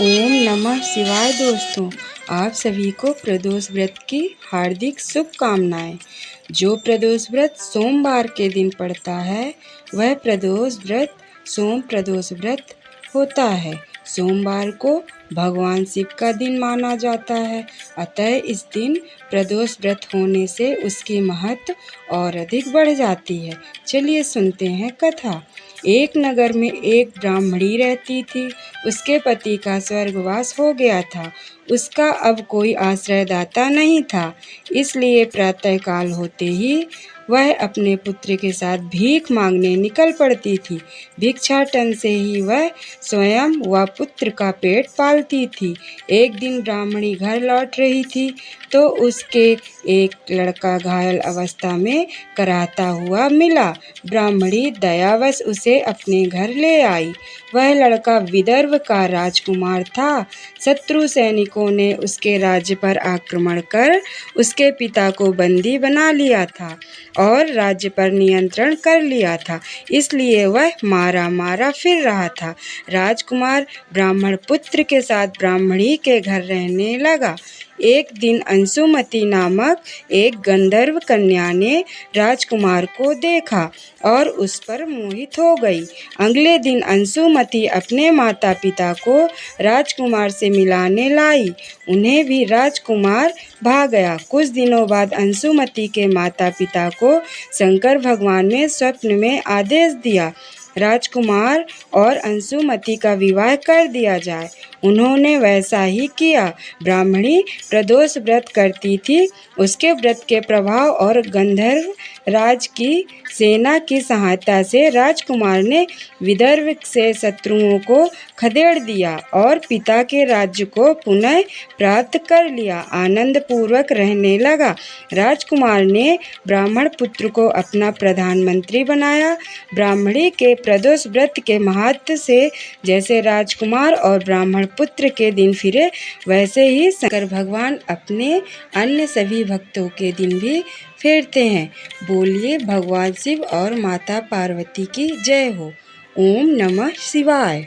ओम नमः शिवाय। दोस्तों, आप सभी को प्रदोष व्रत की हार्दिक शुभकामनाएं। जो प्रदोष व्रत सोमवार के दिन पड़ता है वह प्रदोष व्रत सोम प्रदोष व्रत होता है। सोमवार को भगवान शिव का दिन माना जाता है, अतः इस दिन प्रदोष व्रत होने से उसकी महत्व और अधिक बढ़ जाती है। चलिए सुनते हैं कथा। एक नगर में एक ब्राह्मणी रहती थी। उसके पति का स्वर्गवास हो गया था। उसका अब कोई आश्रयदाता नहीं था, इसलिए प्रातःकाल होते ही वह अपने पुत्र के साथ भीख मांगने निकल पड़ती थी। भिक्षाटन से ही वह स्वयं व पुत्र का पेट पालती थी। एक दिन ब्राह्मणी घर लौट रही थी तो उसके एक लड़का घायल अवस्था में कराहता हुआ मिला। ब्राह्मणी दयावश उसे अपने घर ले आई। वह लड़का विदर्भ का राजकुमार था। शत्रु सैनिकों ने उसके राज्य पर आक्रमण कर उसके पिता को बंदी बना लिया था और राज्य पर नियंत्रण कर लिया था, इसलिए वह मारा मारा फिर रहा था। राजकुमार ब्राह्मण पुत्र के साथ ब्राह्मणी के घर रहने लगा। एक दिन अंशुमति नामक एक गंधर्व कन्या ने राजकुमार को देखा और उस पर मोहित हो गई। अगले दिन अंशुमति अपने माता पिता को राजकुमार से मिलाने लाई। उन्हें भी राजकुमार भा गया। कुछ दिनों बाद अंशुमति के माता पिता को शंकर भगवान ने स्वप्न में आदेश दिया, राजकुमार और अंशुमति का विवाह कर दिया जाए। उन्होंने वैसा ही किया। ब्राह्मणी प्रदोष व्रत करती थी। उसके व्रत के प्रभाव और गंधर्व राज की सेना की सहायता से राजकुमार ने विदर्भ से शत्रुओं को खदेड़ दिया और पिता के राज्य को पुनः प्राप्त कर लिया। आनंद पूर्वक रहने लगा। राजकुमार ने ब्राह्मण पुत्र को अपना प्रधानमंत्री बनाया। ब्राह्मणी के प्रदोष व्रत के महत्व से जैसे राजकुमार और ब्राह्मण पुत्र के दिन फिरे, वैसे ही शंकर भगवान अपने अन्य सभी भक्तों के दिन भी फेरते हैं। बोलिए भगवान शिव और माता पार्वती की जय हो। ओम नमः शिवाय।